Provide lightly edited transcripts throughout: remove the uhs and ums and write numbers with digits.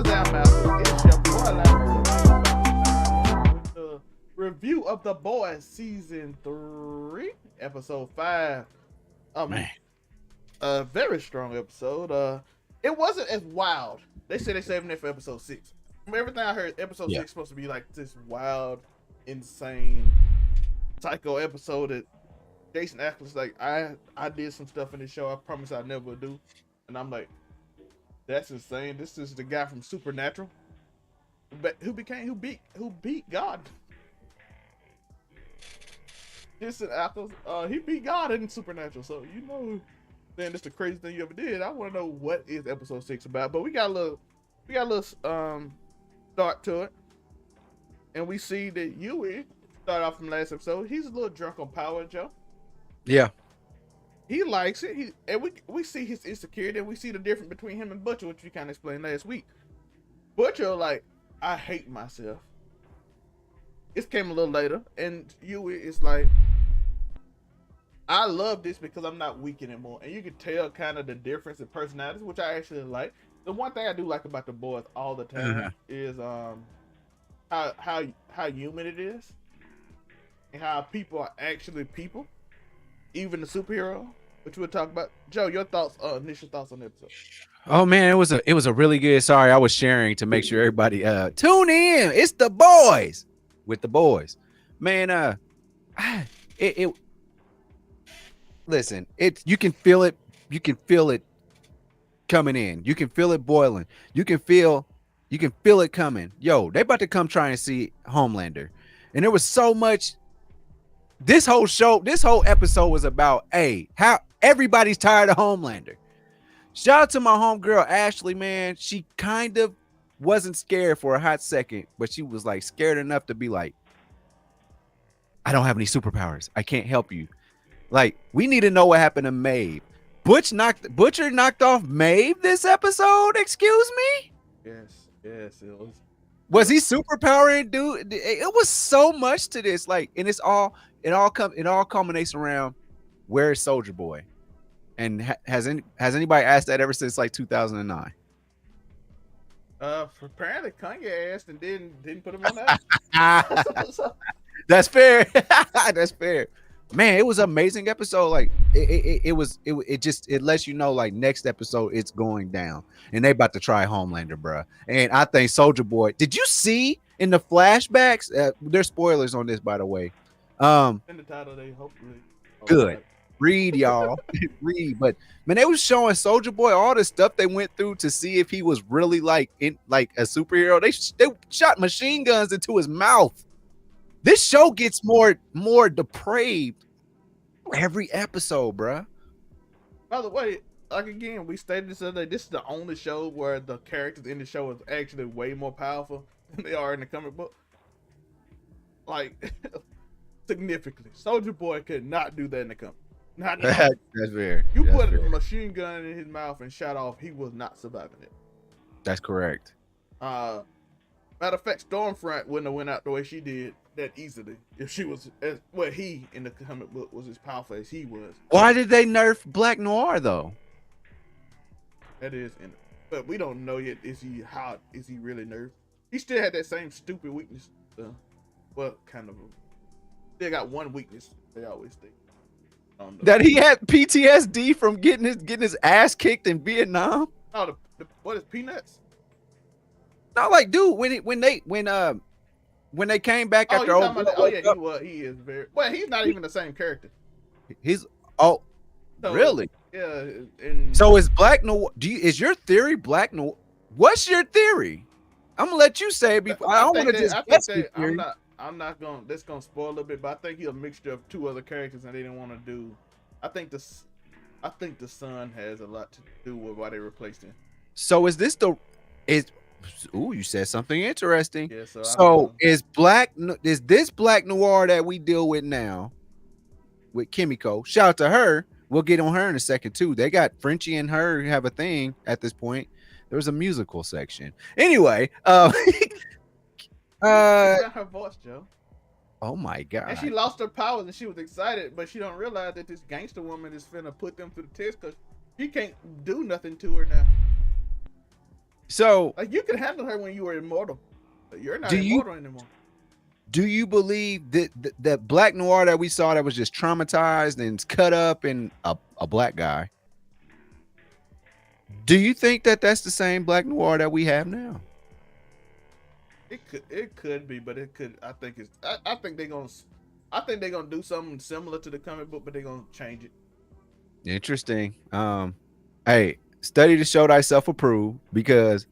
Shazam Master. It's your boy Lance with the review of The Boys Season 3, Episode 5. Man. A very strong episode. It wasn't as wild. They said they're saving it for Episode 6. From everything I heard, Episode 6 is supposed to be like this wild, insane, psycho episode that Jason Ackles like, I did some stuff in this show I promise I never do. And I'm like, that's insane. This is the guy from Supernatural, who beat God. Jason Ackles, he beat God in Supernatural. So you know, man, that's the craziest thing you ever did. I want to know what is Episode 6 about. But we got a little start to it, and we see that Yui start off from last episode. He's a little drunk on power, Joe. Yeah. He likes it. And we see his insecurity, and we see the difference between him and Butcher, which we kind of explained last week. Butcher, like, I hate myself. It came a little later, and Yui is like, I love this because I'm not weak anymore. And you can tell kind of the difference in personalities, which I actually like. The one thing I do like about the boys all the time is how human it is, and how people are actually people, even the superhero, which we'll talk about. Joe, your thoughts, initial thoughts on the episode? Oh man, it was a really good. Sorry, I was sharing to make sure everybody tune in. It's The Boys with The Boys, man. Listen, you can feel it. You can feel it coming in. You can feel it boiling. You can feel it coming. Yo, they about to come try and see Homelander, and there was so much. This whole episode was about, how everybody's tired of Homelander. Shout out to my homegirl Ashley, man. She kind of wasn't scared for a hot second, but she was like scared enough to be like, I don't have any superpowers. I can't help you. Like, we need to know what happened to Maeve. Butcher knocked off Maeve this episode. Excuse me? Yes, it was. Was he superpowering, dude? It was so much to this, like, and it all culminates around where is Soldier Boy, and has anybody asked that ever since like 2009? Apparently Kanye asked and didn't put him on that. That's fair. That's fair. Man, it was an amazing episode. Like it lets you know, like, next episode it's going down, and they about to try Homelander, bruh. And I think Soldier Boy. Did you see in the flashbacks? There's spoilers on this, by the way. In the title, they hopefully good. Read, y'all. Read. But man, they was showing Soldier Boy all the stuff they went through to see if he was really like a superhero. They shot machine guns into his mouth. This show gets more depraved every episode, bruh. By the way, like, again, we stated this other day, this is the only show where the characters in the show is actually way more powerful than they are in the comic book. Like, significantly. Soldier Boy could not do that in the comic. That's fair. You put a machine gun in his mouth and shot off, he was not surviving it. That's correct. Matter of fact, Stormfront wouldn't have went out the way she did that easily if she was he in the comic book was as powerful as he was. Why did they nerf Black Noir though? That is, but we don't know yet. Is he really nerfed? He still had that same stupid weakness. Well, kind of. They got one weakness. They always think that he had PTSD from getting his ass kicked in Vietnam. Oh, what is Peanuts? No, like, dude, when they came back after he is very well. He's not even the same character. Really? Yeah. So is Black Noir? Is your theory Black Noir? What's your theory? I'm gonna let you say it before. I don't want to just guess your theory. I'm not gonna. That's gonna spoil a little bit, but I think he's a mixture of two other characters, and they didn't want to do. I think the son has a lot to do with why they replaced him. So is this Ooh, you said something interesting. Yeah, so is this Black Noir that we deal with now with Kimiko? Shout out to her. We'll get on her in a second too. They got Frenchie and her have a thing at this point. There was a musical section. Anyway, her voice, Joe. Oh my god. And she lost her powers and she was excited, but she don't realize that this gangster woman is finna put them through the test because she can't do nothing to her now. So Like you could handle her when you were immortal, but you're not do you immortal anymore. do you believe that Black Noir that we saw that was just traumatized and cut up and a black guy? Do you think that that's the same Black Noir that we have now? It could be, but it could. I think it's. I think they're gonna do something similar to the comic book, but they're gonna change it. Interesting. Hey, study to show thyself approved, because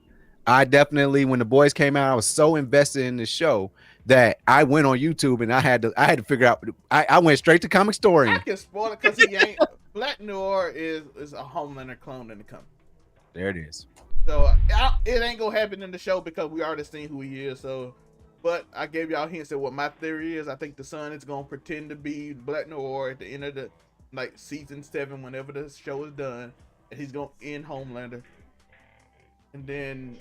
I definitely, when the boys came out, I was so invested in the show that I went on YouTube and I had to figure out. I went straight to Comic I Story. can spoil it because he ain't. Black Noir is a Homelander clone in the comic. There it is. So it ain't gonna happen in the show because we already seen who he is. So, but I gave y'all hints at what my theory is. I think the Sun is gonna pretend to be Black Noir at the end of the season 7, whenever the show is done, and he's gonna end Homelander. And then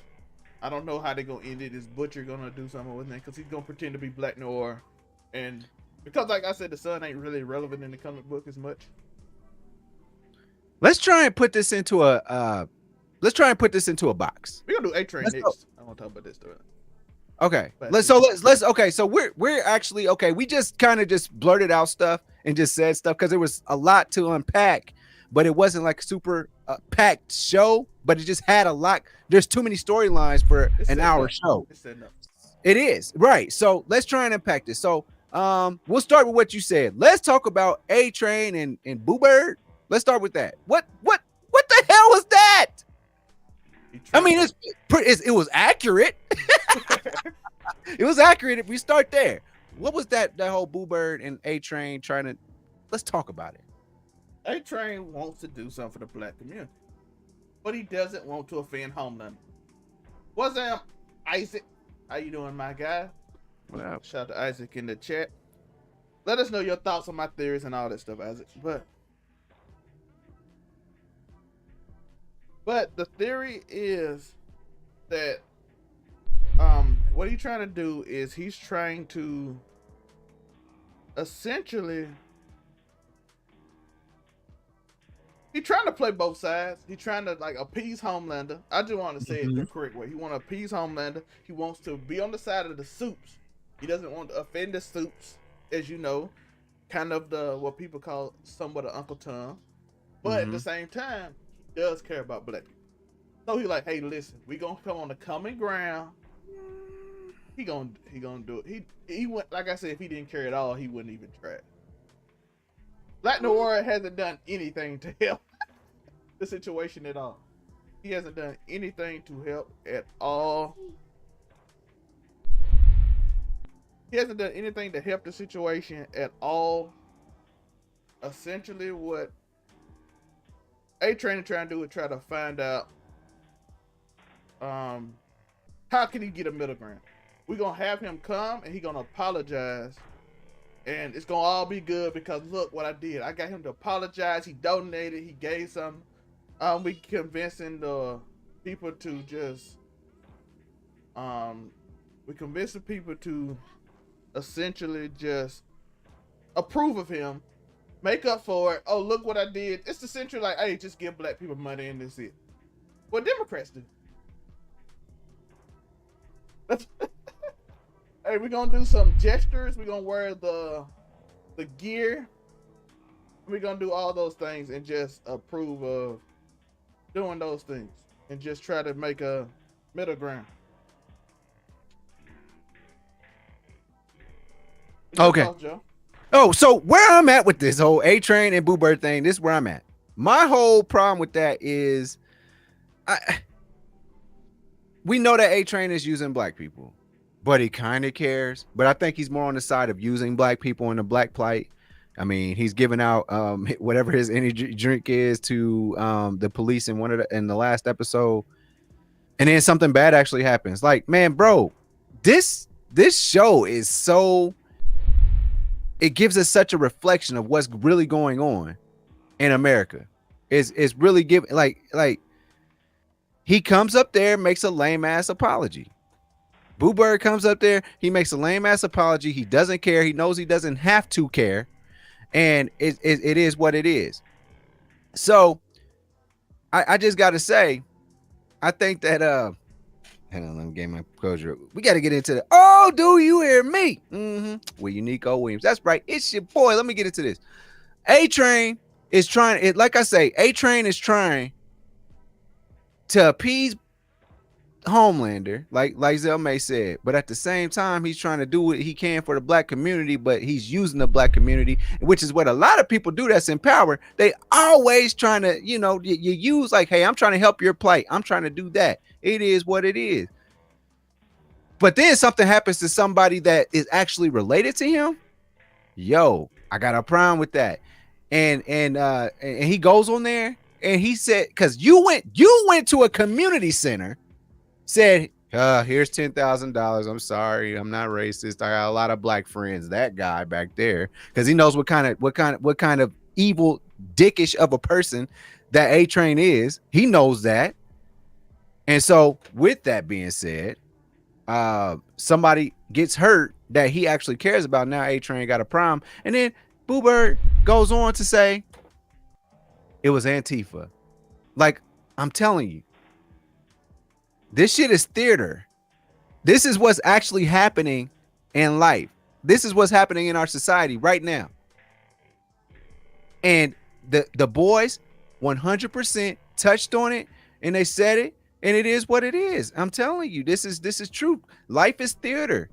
I don't know how they're gonna end it. Is Butcher gonna do something with him? Because he's gonna pretend to be Black Noir, and because like I said, the Sun ain't really relevant in the comic book as much. Let's try and put this into a box. We're gonna do A-Train next. I want to talk about this story. Okay. Let's okay. So we're actually okay. We just kind of just blurted out stuff and just said stuff because there was a lot to unpack, but it wasn't like a super packed show. But it just had a lot. There's too many storylines for an hour show. It is right. So let's try and unpack this. So we'll start with what you said. Let's talk about A-Train and Boo Bird. Let's start with that. What the hell was that? I mean, it was accurate. It was accurate if we start there. What was that whole Boo Bird and A-Train trying to... Let's talk about it. A-Train wants to do something for the black community, but he doesn't want to offend Homelander. What's up, Isaac? How you doing, my guy? Well, shout out to Isaac in the chat. Let us know your thoughts on my theories and all that stuff, Isaac. But the theory is that what he's trying to do is he's trying to essentially play both sides. He's trying to appease Homelander. I just want to say it the correct way. He want to appease Homelander. He wants to be on the side of the Supes. He doesn't want to offend the Supes, as you know, kind of what people call somewhat of Uncle Tom. But at the same time, he does care about black people. So he like, hey, listen, we gonna come on the common ground. He gonna do it. He went, like I said, if he didn't care at all, he wouldn't even try it. Black Noir hasn't done anything to help the situation at all. He hasn't done anything to help at all. He hasn't done anything to help the situation at all. Essentially, what A-Train is trying to do is try to find out how can he get a middle ground. We're gonna have him come and he's gonna apologize, and it's gonna all be good because look what I did. I got him to apologize. He donated. He gave some. We convincing the people to just we convincing people to essentially just approve of him, make up for it. Oh, look what I did. It's essentially like, hey, just give black people money and that's it. What Democrats do. Hey, we're gonna do some gestures. We're gonna wear the gear. We're gonna do all those things and just approve of doing those things and just try to make a middle ground. Okay. Oh, so where I'm at with this whole A-Train and Boo Bird thing, this is where I'm at. My whole problem with that is we know that A-Train is using black people, but he kind of cares. But I think he's more on the side of using black people in the black plight. I mean, he's giving out whatever his energy drink is to the police in the last episode, and then something bad actually happens. Like, man, bro, this show is so, it gives us such a reflection of what's really going on in America. It's really giving like he comes up there, makes a lame ass apology. Boo Bird comes up there, he makes a lame ass apology. He doesn't care. He knows he doesn't have to care. And it is what it is. So I just got to say, I think that Hang on, let me gain my composure. We got to get into the. Oh, do you hear me? With Uniqo Williams. That's right. It's your boy. Let me get into this. A-Train is trying. Like I say, A-Train is trying to appease Homelander, like Zell May said, but at the same time, he's trying to do what he can for the black community, but he's using the black community, which is what a lot of people do that's in power. They always trying to, you use like, hey, I'm trying to help your plight. I'm trying to do that. It is what it is. But then something happens to somebody that is actually related to him. Yo, I got a problem with that. And he goes on there and he said, because you went to a community center, said, here's $10,000. I'm sorry, I'm not racist. I got a lot of black friends. That guy back there, because he knows what kind of evil dickish of a person that A-Train is. He knows that. And so, with that being said, somebody gets hurt that he actually cares about. Now A-Train got a problem, and then Boo Bird goes on to say it was Antifa. Like, I'm telling you, this shit is theater. This is what's actually happening in life. This is what's happening in our society right now. And the boys 100% touched on it, and they said it, and it is what it is. I'm telling you, this is true. Life is theater,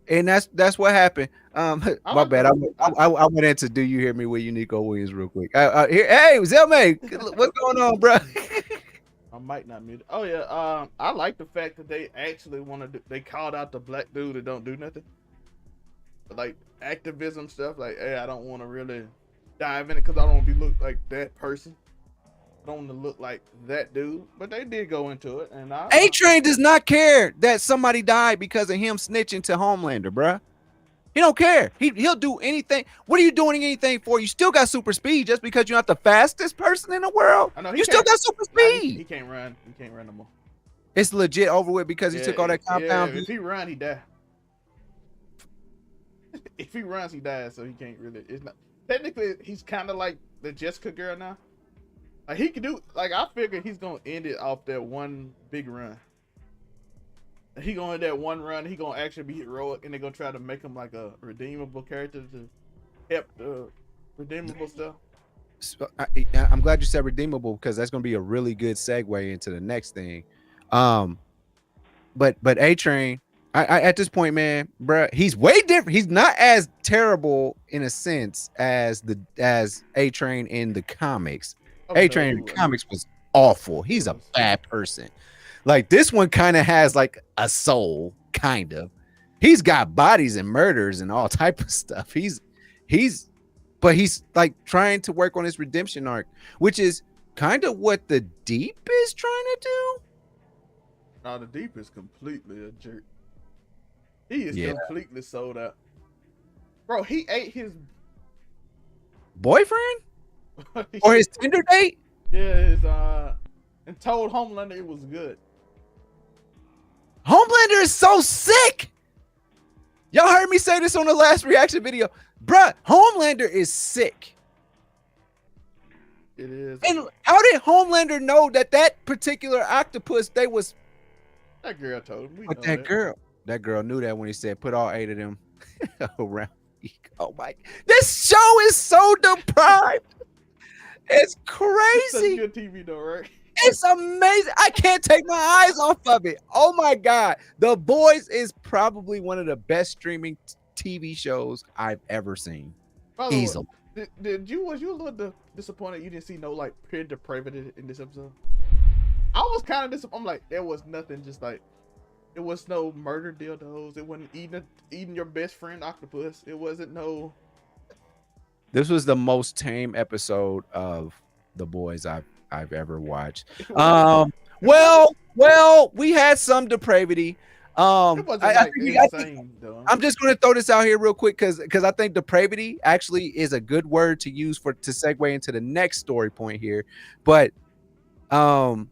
and that's what happened. My bad. I went into "Do You Hear Me" with Uniqo Williams real quick. Hey, Zelmay, what's going on, bro? I might not mute it. Oh yeah, I like the fact that they actually they called out the black dude that don't do nothing, like activism stuff. Like, hey, I don't want to really dive in it because I don't want to be look like that person. I don't want to look like that dude. But they did go into it, and A-Train does not care that somebody died because of him snitching to Homelander, bruh. He don't care. He'll do anything. What are you doing anything for? You still got super speed just because you're not the fastest person in the world. I know, you still got super speed. He can't run. He can't run no more. It's legit over with because he took all that compound. Yeah, if he run, he die. If he runs, he dies. So he can't really. It's not technically. He's kind of like the Jessica girl now. Like he can do. Like I figure he's gonna end it off that one big run. He gonna that one run. He gonna actually be heroic, and they're gonna try to make him like a redeemable character to help the redeemable stuff. So, I'm glad you said redeemable because that's gonna be a really good segue into the next thing. But A-Train, I at this point, man, bro, he's way different. He's not as terrible in a sense as A-Train in the comics. A-Train in the comics was awful. He's a bad person. Like this one kind of has like a soul, kind of. He's got bodies and murders and all type of stuff. He's like trying to work on his redemption arc, which is kind of what the Deep is trying to do. No, the Deep is completely a jerk. He is completely sold out. Bro, he ate his boyfriend or his Tinder date. Yeah, and told Homelander it was good. Homelander is so sick. Y'all heard me say this on the last reaction video. Bruh, Homelander is sick. It is. And how did Homelander know that particular octopus they was... That girl told him. But that girl knew that when he said put all 8 of them around. Oh my. This show is so deprived. It's crazy. It's good TV though, right? It's amazing. I can't take my eyes off of it. Oh my God. The Boys is probably one of the best streaming TV shows I've ever seen. Easily. Was you a little disappointed you didn't see no like pure depravity in this episode? I was kind of disappointed. I'm like, there was nothing, just like it was no murder dildos. It wasn't eating your best friend octopus. It wasn't no. This was the most tame episode of The Boys I've ever watched. Well, we had some depravity. I'm just going to throw this out here real quick because I think depravity actually is a good word to use to segue into the next story point here. But the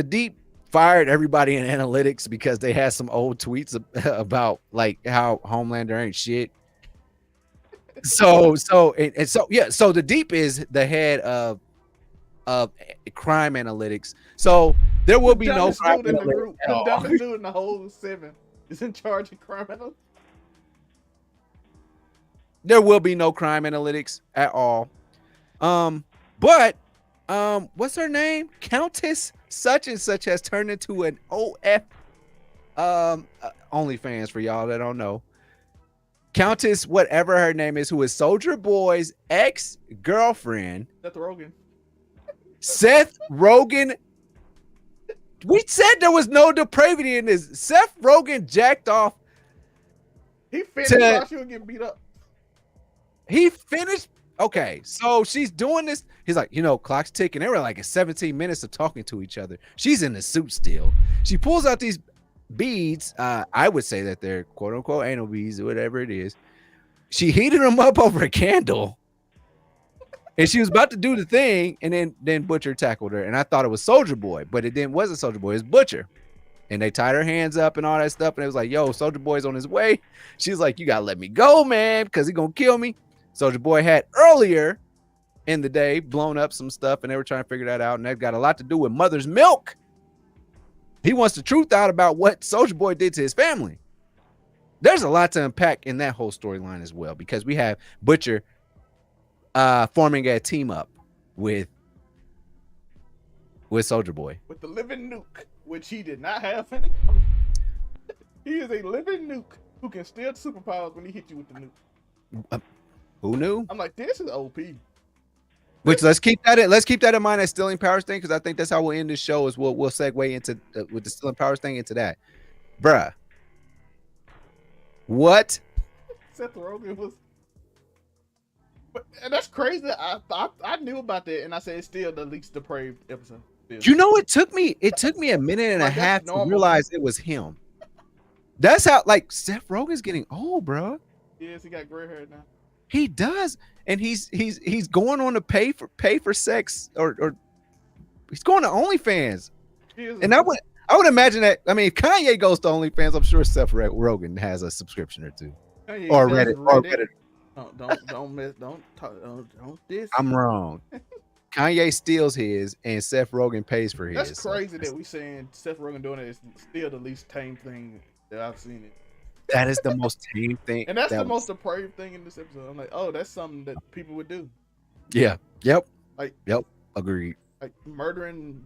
Deep fired everybody in analytics because they had some old tweets about like how Homelander ain't shit. So the Deep is the head of crime analytics. So There will The be no dumbest crime dude in the analytics group, at the all. dumbest dude in the whole 7 is in charge of crime analytics. There will be no crime analytics at all. But what's her name? Countess such and such has turned into an OF OnlyFans for y'all that don't know. Countess, whatever her name is, who is Soldier Boy's ex-girlfriend. Seth Rogen. Seth Rogen. We said there was no depravity in this. Seth Rogen jacked off. He finished while she was getting beat up. He finished. Okay, so she's doing this. He's like, clock's ticking. They were like in 17 minutes of talking to each other. She's in the suit still. She pulls out these beads. I would say that they're quote unquote anal beads or whatever it is. She heated them up over a candle. And she was about to do the thing, and then Butcher tackled her. And I thought it was Soldier Boy, but it wasn't Soldier Boy, it was Butcher. And they tied her hands up and all that stuff. And it was like, yo, Soldier Boy's on his way. She's like, you gotta let me go, man, because he's gonna kill me. Soldier Boy had earlier in the day blown up some stuff, and they were trying to figure that out. And that got a lot to do with mother's milk. He wants the truth out about what Soldier Boy did to his family. There's a lot to unpack in that whole storyline as well, because we have Butcher forming a team up with Soldier Boy. With the living nuke, which he did not have in the comic. He is a living nuke who can steal superpowers when he hit you with the nuke. Who knew? I'm like, this is OP. Which let's keep that in mind, that stealing powers thing, because I think that's how we'll end this show. Is we'll segue into with the stealing powers thing into that, bruh. What? Seth Rogen was, and that's crazy. I knew about that, and I said it's still the least depraved episode. Still. It took me a minute and a half to realize it was him. That's how, like, Seth Rogen's getting old, bro. Yes, he got gray hair now. He does, and he's going on to pay for sex, or he's going to OnlyFans. And I would imagine that. I mean, if Kanye goes to OnlyFans, I'm sure Seth Rogen has a subscription or two, Kanye or Reddit. Don't diss. I'm wrong. Kanye steals his, and Seth Rogen pays for his. That's crazy that we saying Seth Rogen doing it is still the least tame thing that I've seen it. That is the most tame thing. And that's the most depraved thing in this episode. I'm like, oh, that's something that people would do. Yeah. Yep. Like, yep. Agreed. Like murdering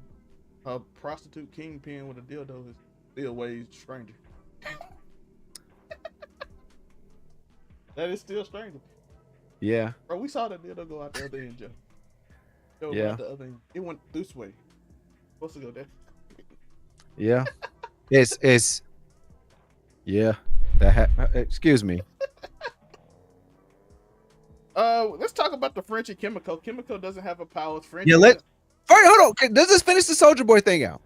a prostitute kingpin with a dildo is still way stranger. That is still stranger. Yeah. Bro, we saw that dildo go out the other end, Joe. Yeah. The other end. It went this way. Supposed to go there. Yeah. It's. Yeah. Excuse me. Let's talk about the French and Kimiko. Kimiko doesn't have a power. French. Yeah. Hold on. Okay, let's just finish the Soldier Boy thing out.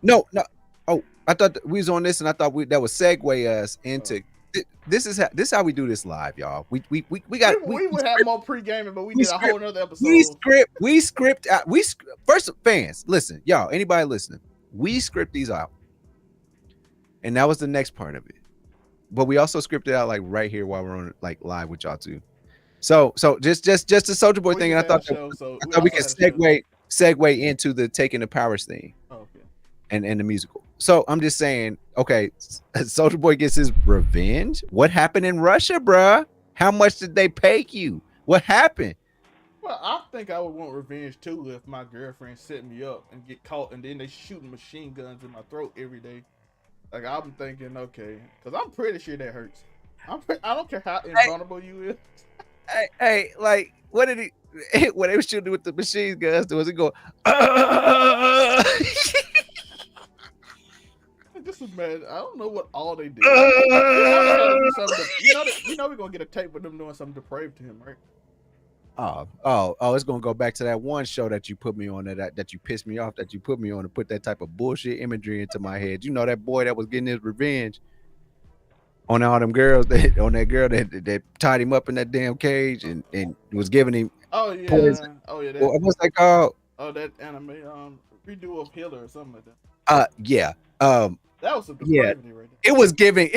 No. Oh, I thought we was on this, and I thought that would segue us into. This is how we do this live, y'all. We would have more pre-gaming, but we did a whole nother episode. We script out. First, fans, listen, y'all. Anybody listening? We script these out, and that was the next part of it. But we also scripted out like right here while we're on like live with y'all too. So just the Soldier Boy thing, and I thought we could segue into the taking the powers thing. Oh, okay. And the musical. So I'm just saying, okay, Soldier Boy gets his revenge. What happened in Russia, bruh? How much did they pay you? What happened? Well, I think I would want revenge too if my girlfriend set me up and get caught, and then they shooting machine guns in my throat every day. Like, I'm thinking, okay, because I'm pretty sure that hurts. I don't care how invulnerable you is. Hey, like, what did he? When they were shooting with the machine guns, was it go? Just imagine. I don't know what all they did. You know we're gonna get a tape with them doing something depraved to him, right? Oh! It's gonna go back to that one show that you put me on, that you pissed me off, that you put me on to put that type of bullshit imagery into my head. You know that boy that was getting his revenge on all them girls, on that girl that tied him up in that damn cage and was giving him. Oh yeah. Poison. Oh yeah. What's that called? Oh, that anime redo of Hitler or something like that. Yeah. That was some depravity right there. It was giving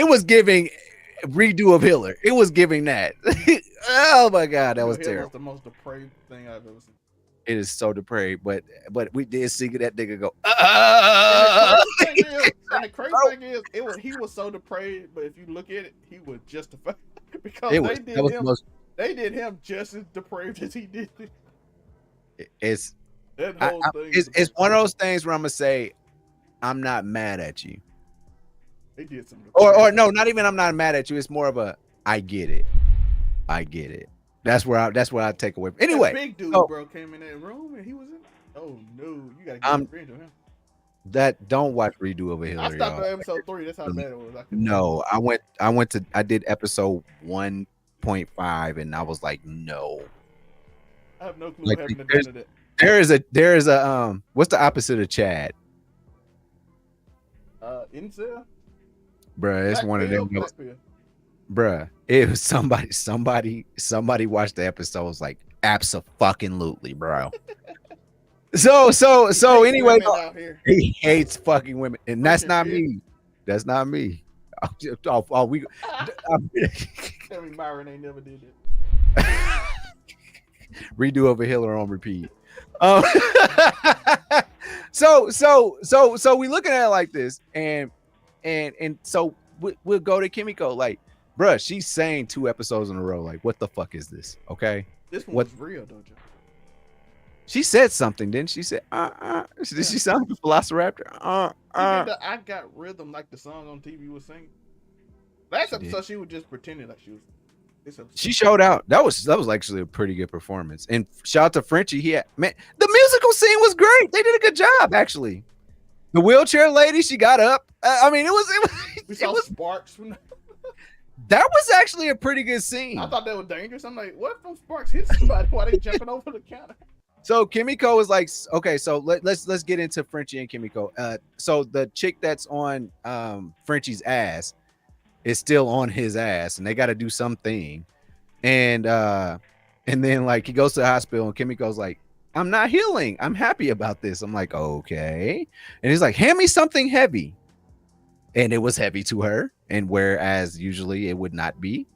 redo of Hitler. It was giving that. Oh my god, that was terrible. Hitler's the most depraved thing I've ever seen. It is so depraved, but we did see that nigga go. And the crazy thing is, he was so depraved, but if you look at it, he was justified because they did him just as depraved as he did. It's that whole thing. It's one of those things where I'm gonna say, I'm not mad at you. They did something. Or no, not even I'm not mad at you. It's more of a I get it. I get it. That's where I take away. Anyway, that big dude, bro, came in that room and he was in. Oh no, you gotta get revenge on him. That don't watch Redo Over Hillary. I stopped at episode 3. That's how bad it was. No, I did episode 1.5 and I was like, no. I have no clue what happened to that. There is a what's the opposite of Chad? Incel? Bruh, it's one of them. Bruh, it was somebody watched the episode, was like, abso-fucking-lutely, bro. So anyway, he hates fucking women, and that's not me. That's not me. Tell me Myron ain't never did that. Redo Over Hiller on repeat. So we looking at it like this, and so we'll go to Kimiko, like, bruh, she's saying 2 episodes in a row, like, what the fuck is this? Okay, this one was real, don't you? She said something, didn't she? Say, Did she sound like a velociraptor? I got rhythm like the song on TV was singing. Last episode, she was just pretending like she was. She showed out. That was actually a pretty good performance. And shout out to Frenchie. The musical scene was great. They did a good job, actually. The wheelchair lady, she got up. I mean, we saw sparks from. That was actually a pretty good scene. I thought that was dangerous. I'm like, what if sparks hit somebody while they jumping over the counter? So Kimiko is like, okay, so let's get into Frenchie and Kimiko. So the chick that's on Frenchie's ass is still on his ass, and they got to do something. And then like he goes to the hospital, and Kimiko's like, I'm not healing. I'm happy about this. I'm like, okay. And he's like, hand me something heavy. And it was heavy to her, and whereas usually it would not be.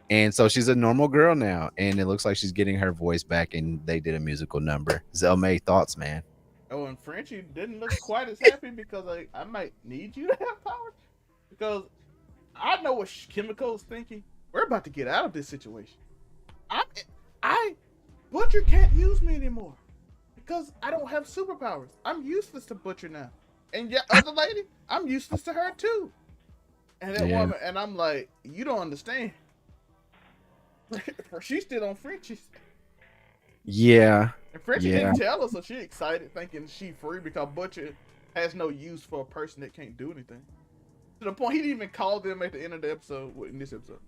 And so she's a normal girl now, and it looks like she's getting her voice back, and they did a musical number. Zelmay, thoughts, man? Oh, and Frenchie didn't look quite as happy because I might need you to have powers, because I know what Kimiko's thinking. We're about to get out of this situation. Butcher can't use me anymore because I don't have superpowers. I'm useless to Butcher now, and yeah, other lady, I'm useless to her too. And that woman, and I'm like, you don't understand. She's still on Frenchie's. Yeah. And Frenchie didn't tell her, so she excited, thinking she free because Butcher has no use for a person that can't do anything. To the point he didn't even call them at the end of the episode. In this episode,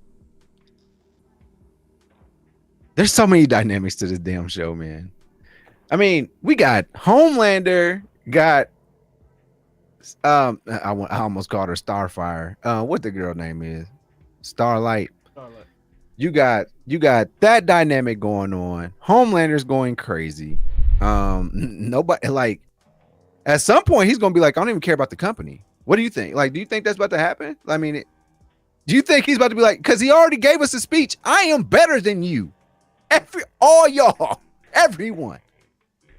there's so many dynamics to this damn show, man. I mean, we got Homelander, got I almost called her Starfire. What the girl name is? Starlight. You got that dynamic going on. Homelander's going crazy. Nobody, like, at some point he's gonna be like, I don't even care about the company. What do you think? Like, do you think that's about to happen? I mean, do you think he's about to be like, because he already gave us a speech, I am better than you. All y'all, everyone.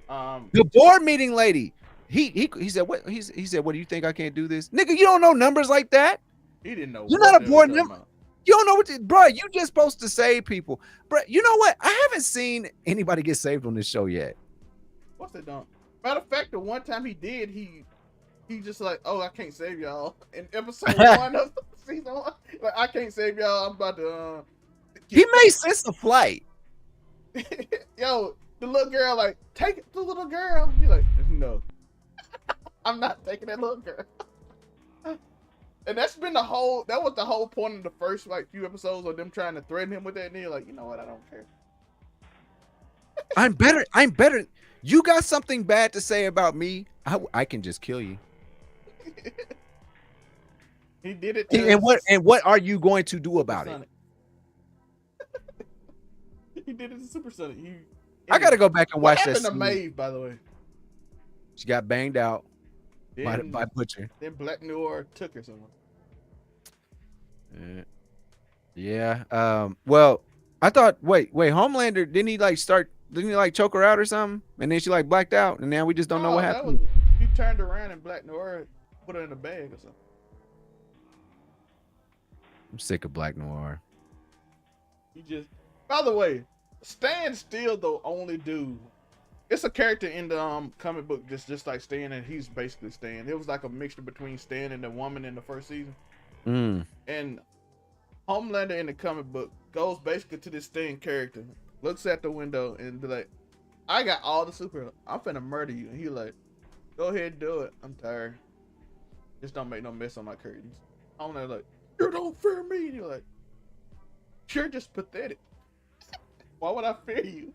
The board meeting lady, he said, what he said, what do you think, I can't do this? Nigga, you don't know numbers like that. He didn't know. You're not a board member. You don't know what, bro. You just supposed to save people, bro. You know what? I haven't seen anybody get saved on this show yet. What's they done? Matter of fact, the one time he did, he just like, oh, I can't save y'all. In episode 1 of season 1, like, I can't save y'all. I'm about to. He made sense of flight. Yo, the little girl, like, take the little girl. He's like, no, I'm not taking that little girl. And that was the whole point of the first like few episodes of them trying to threaten him with that. And he's like, you know what? I don't care. I'm better. You got something bad to say about me? I can just kill you. He did it. And what are you going to do about it? He did it to Super Sonic. I gotta go back and watch that. What happened to Maeve, by the way? She got banged out by Butcher. Then Black Noir took her somewhere. Yeah. Well, I thought. Wait. Homelander, didn't he like start Didn't he like choke her out or something? And then she like blacked out, and now we just don't know what Oh, that was happened. he turned around and Black Noir put her in a bag or something. I'm sick of Black Noir. He just. By the way, Stan's still the only dude. It's a character in the comic book just like Stan, and he's basically Stan. It was like a mixture between Stan and the woman in the first season. And Homelander in the comic book goes basically to this Stan character, looks at the window and be like, I got all the superheroes. I'm finna murder you. And he like, go ahead and do it. I'm tired. Just don't make no mess on my curtains. Homelander like, you don't fear me. And you're like, you're just pathetic. Why would I fear you?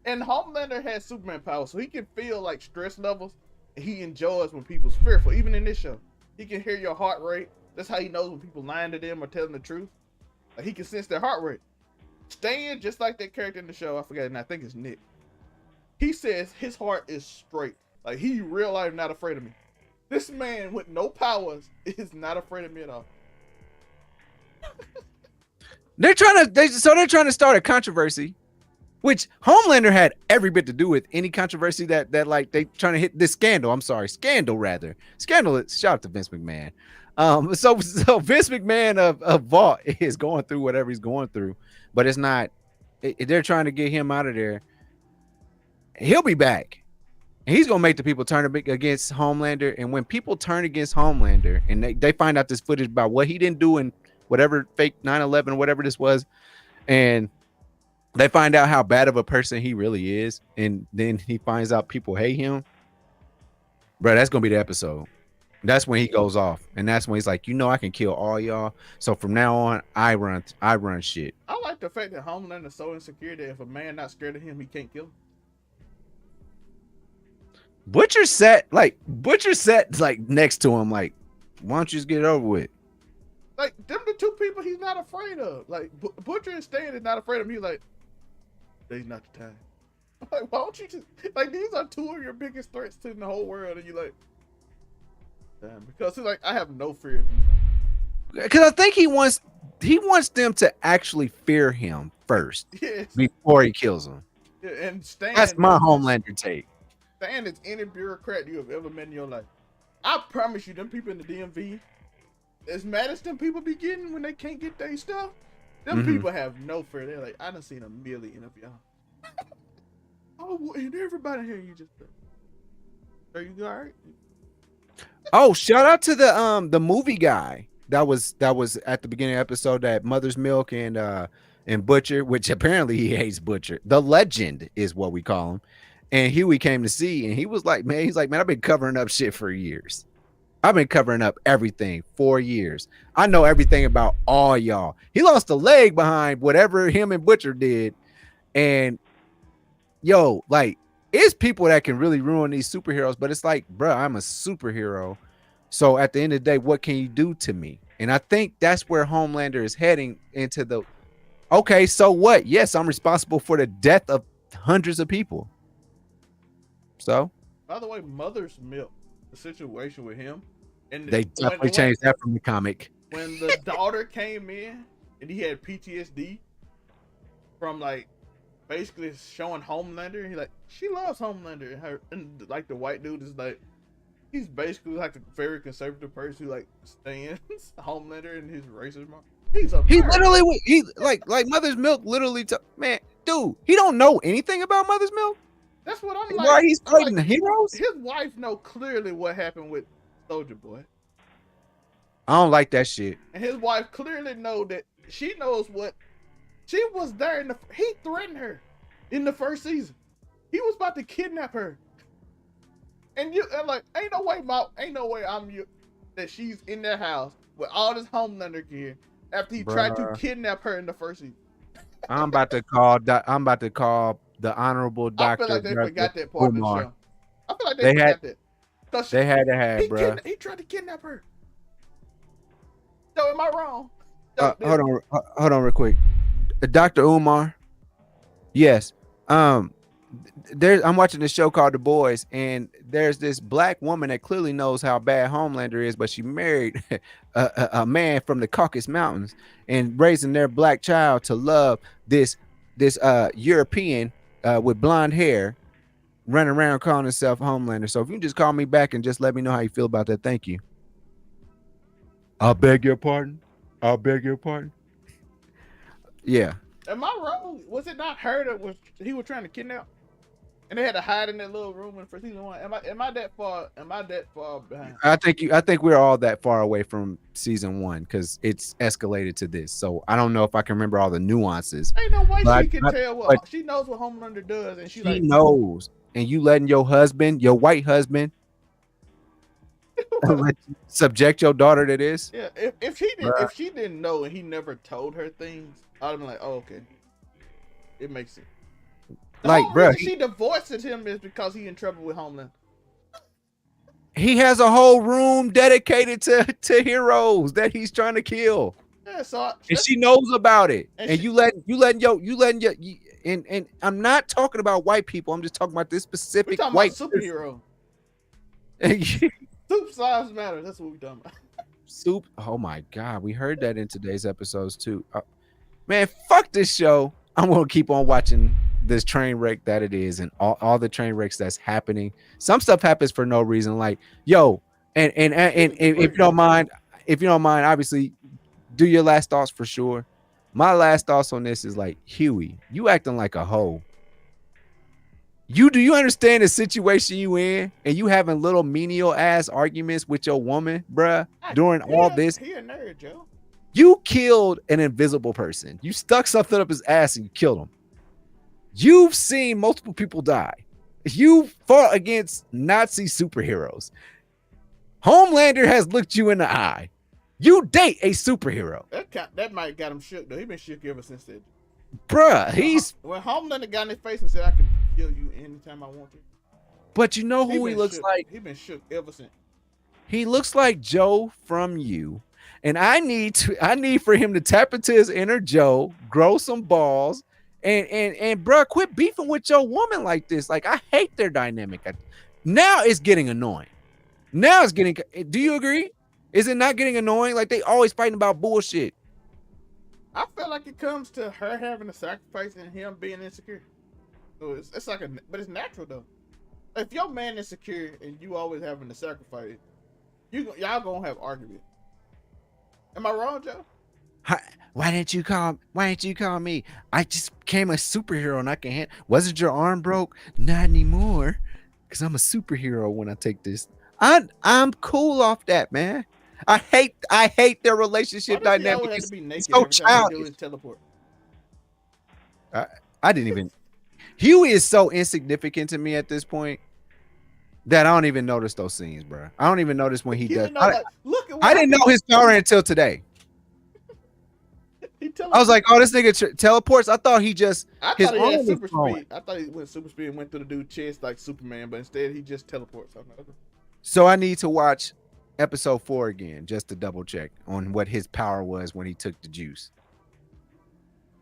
And Homelander has Superman powers, so he can feel like stress levels. And he enjoys when people's fearful. Even in this show, he can hear your heart rate. That's how he knows when people lying to them or telling the truth. Like he can sense their heart rate. Stan, just like that character in the show, I forgot, and I think it's Nick. He says his heart is straight. Like he real life not afraid of me. This man with no powers is not afraid of me at all. They're trying to start a controversy, which Homelander had every bit to do with any controversy that like they trying to hit this scandal. I'm sorry, scandal rather. Scandal. Shout out to Vince McMahon. So Vince McMahon of Vault is going through whatever he's going through, but it's not. They're trying to get him out of there. He'll be back. He's gonna make the people turn against Homelander, and when people turn against Homelander, and they find out this footage about what he didn't do in whatever fake 9/11 or whatever this was, and they find out how bad of a person he really is, and then he finds out people hate him. Bro, that's gonna be the episode. That's when he goes off, and that's when he's like, I can kill all y'all. So from now on, I run shit. I like the fact that Homelander is so insecure that if a man not scared of him, he can't kill him. Butcher sat like next to him, like, why don't you just get it over with? Like them the two people he's not afraid of. Like Butcher and Stan is not afraid of me. Like, today's not the time. Like, why don't you just like these are two of your biggest threats to the whole world, and you like, damn, because he's like, I have no fear of you. Because I think he wants them to actually fear him first, yes, before he kills them. Yeah, and Stan. That's my Homelander take. Stan is any bureaucrat you have ever met in your life. I promise you, them people in the DMV, as mad as them people be getting when they can't get their stuff, them people have no fear. They're like, I done seen a million of y'all. Oh, and everybody here, you just, are you all right? Oh, shout out to the movie guy that was at the beginning of the episode, that Mother's Milk and Butcher, which apparently he hates Butcher. The Legend is what we call him. And Huey came to see, and he was like, man, I've been covering up shit for years. I've been covering up everything for years. I know everything about all y'all. He lost a leg behind whatever him and Butcher did. And like, it's people that can really ruin these superheroes, but it's like, bro, I'm a superhero. So at the end of the day, what can you do to me? And I think that's where Homelander is heading into the, okay, so what? Yes, I'm responsible for the death of hundreds of people. So, by the way, Mother's Milk, the situation with him, and they definitely changed that from the comic. When the daughter came in and he had PTSD from like basically showing Homelander, he like, she loves Homelander, and her, and like the white dude is like, he's basically like a very conservative person who like stands Homelander and his racist mark. He like Mother's Milk literally man, dude, he don't know anything about Mother's Milk. That's what I'm like. Why he's fighting the heroes? His wife know clearly what happened with Soldier Boy. I don't like that shit. And his wife clearly know that she knows what she was there he threatened her in the first season. He was about to kidnap her. And like, ain't no way that she's in their house with all this Homelander gear after he tried to kidnap her in the first season. I'm about to call the honorable Doctor. I feel like they forgot that part of the show. I feel like they forgot that. They had to have, bro. He tried to kidnap her. So am I wrong? Hold on, real quick. Dr. Umar. Yes. I'm watching this show called The Boys, and there's this black woman that clearly knows how bad Homelander is, but she married a man from the Caucasus Mountains and raising their black child to love this European with blonde hair running around calling himself Homelander. So if you can just call me back and just let me know how you feel about that, thank you. I beg your pardon. I beg your pardon. Yeah. Am I wrong? Was it not her that was he was trying to kidnap? And they had to hide in that little room in for season 1. Am I that far? Am I that far behind? I think we're all that far away from season 1 because it's escalated to this. So I don't know if I can remember all the nuances. Ain't no way But she can tell what she knows what Homelander does, and she like knows. And you letting your husband, your white husband, subject your daughter to this? Yeah, if she didn't know and he never told her things, I'd have been like, oh, okay, it makes sense. The like, bro, she divorced him is because he in trouble with Homeland. He has a whole room dedicated to heroes that he's trying to kill. Yeah, so and she knows about it. And you letting and I'm not talking about white people. I'm just talking about this specific white superhero. Soup size matter. That's what we're talking about. Soup. Oh my God, we heard that in today's episodes too. Man, fuck this show. I'm gonna keep on watching this train wreck that it is, and all the train wrecks that's happening. Some stuff happens for no reason, like yo, and if you don't mind, obviously, do your last thoughts for sure. My last thoughts on this is like, Huey, you acting like a hoe. Do you understand the situation you in, and you having little menial ass arguments with your woman, bruh, during all this? He a nerd, Joe. You killed an invisible person. You stuck something up his ass and you killed him. You've seen multiple people die. You fought against Nazi superheroes. Homelander has looked you in the eye. You date a superhero. That might got him shook though. He been shook ever since that. Bruh, he's when Homelander got in his face and said, "I can kill you anytime I want to." But you know who he looks like? He been shook ever since. He looks like Joe from You. And I need for him to tap into his inner Joe, grow some balls, and bro, quit beefing with your woman like this. Like, I hate their dynamic. Now it's getting annoying. Now it's getting. Do you agree? Is it not getting annoying? Like, they always fighting about bullshit. I feel like it comes to her having a sacrifice and him being insecure. So it's like but it's natural though. If your man is insecure and you always having to sacrifice, y'all gonna have argument. Am I wrong, Joe? Why didn't you call me? I just became a superhero and I can wasn't your arm broke? Not anymore. Cause I'm a superhero when I take this. I'm cool off that, man. I hate their relationship dynamic. It's so childish. Teleport. I didn't even. Huey is so insignificant to me at this point that I don't even notice those scenes, bro. I don't even notice when he does. I didn't know his power until today. I was like, oh, this nigga teleports. I thought he just. I thought he had super speed. I thought he went super speed and went through the dude's chest like Superman, but instead he just teleports. So I need to watch episode 4 again just to double check on what his power was when he took the juice.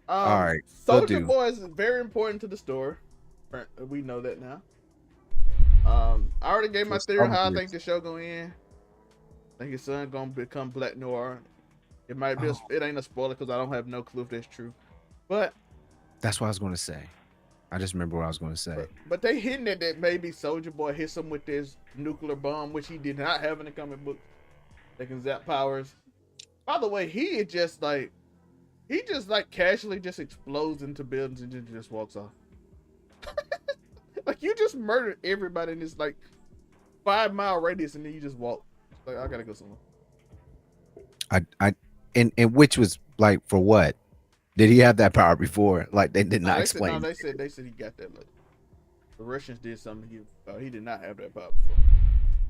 All right. Soldier Boy is very important to the story. We know that now. I already gave my theory on how I think the show gonna end. I think his son gonna become Black Noir. It might be. It ain't a spoiler because I don't have no clue if that's true. But that's what I was gonna say. I just remember what I was gonna say. But they hinting at that maybe Soldier Boy hits him with this nuclear bomb, which he did not have in the comic book. That can zap powers. By the way, he just casually just explodes into buildings and just walks off. Like, you just murdered everybody in this like 5-mile radius and then you just walk. Like, I gotta go somewhere. And which was like, for what? Did he have that power before? Like, they did not explain. They said he got that. Like, the Russians did something to him. He did not have that power before.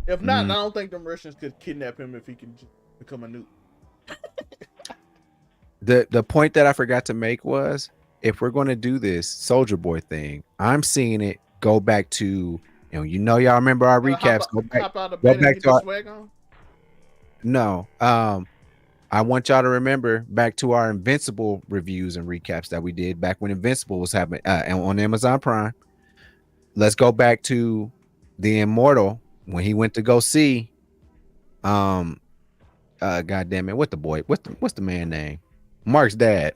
If not, I don't think them Russians could kidnap him if he can become a nuke. The point that I forgot to make was, if we're going to do this Soldier Boy thing, I'm seeing it go back to, y'all remember our recaps. Go back to our, no. I want y'all to remember back to our Invincible reviews and recaps that we did back when Invincible was happening on Amazon Prime. Let's go back to the Immortal when he went to go see, God damn it, what's the man name? Mark's dad.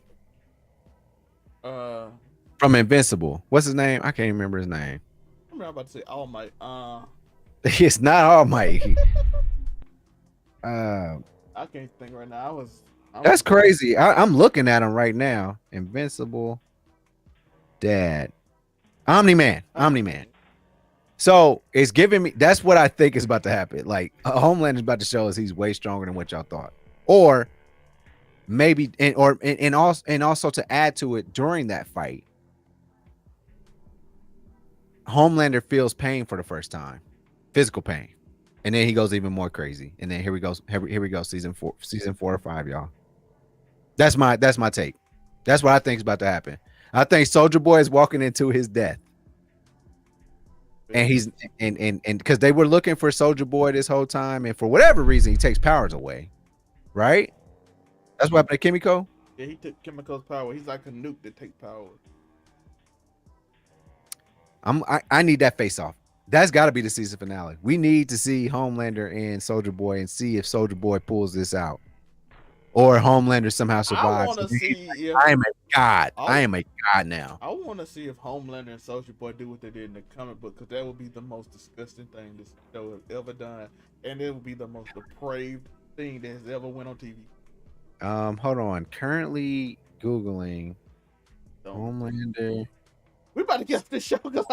from Invincible. What's his name? I can't remember his name. I'm about to say All Might. It's not All Might. I can't think right now. That's crazy. I'm looking at him right now. Invincible Dad. Omni-Man. Omni-Man. So it's giving me, that's what I think is about to happen. Like Homeland is about to show us he's way stronger than what y'all thought. Or maybe and also to add to it during that fight, Homelander feels pain for the first time. Physical pain. And then he goes even more crazy. And then here we go, season 4 or 5, y'all. That's my take. That's what I think is about to happen. I think Soldier Boy is walking into his death. And he's and because they were looking for Soldier Boy this whole time, and for whatever reason, he takes powers away. Right? That's what happened to Kimiko? Yeah, he took Kimiko's power. He's like a nuke that takes power. I need that face off. That's got to be the season finale. We need to see Homelander and Soldier Boy and see if Soldier Boy pulls this out. Or Homelander somehow survives. I want to see if I am a god. I am a god now. I want to see if Homelander and Soldier Boy do what they did in the comic book, because that would be the most disgusting thing this show has ever done, and it would be the most depraved thing that has ever went on TV. Hold on. Currently Googling Homelander. We about to get off this show because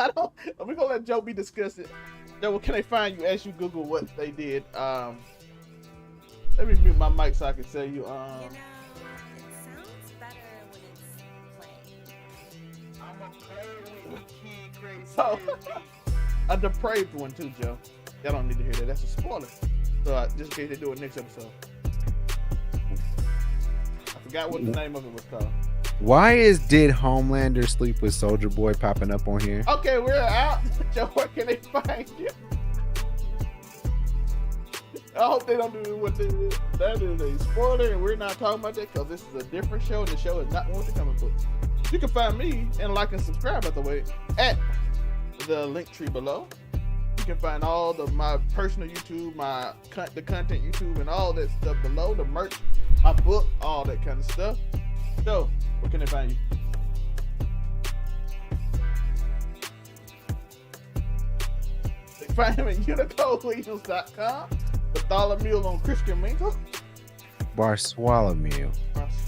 we're gonna let Joe be disgusted. Joe, where can they find you as you Google what they did? Let me mute my mic so I can tell you. It sounds better when it's playing. I'm a player with kid crazy. So, a depraved one too, Joe. Y'all don't need to hear that. That's a spoiler. So just in case they do it next episode. I forgot what the name of it was called. Why did Homelander sleep with Soldier Boy popping up on here? Okay, we're out. Joe, where can they find you? I hope they don't do what they did. That is a spoiler, and we're not talking about that because this is a different show. The show is not one with the comic books. You can find me and like and subscribe, by the way, at the link tree below. You can find all my personal YouTube, the content YouTube, and all that stuff below. The merch, my book, all that kind of stuff. So, where can they find you? They find him at UniqoWilliams.com. Bartholomew on Christian Mingle. Bartholomew.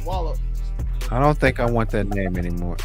Swallow. I don't think I want that name anymore.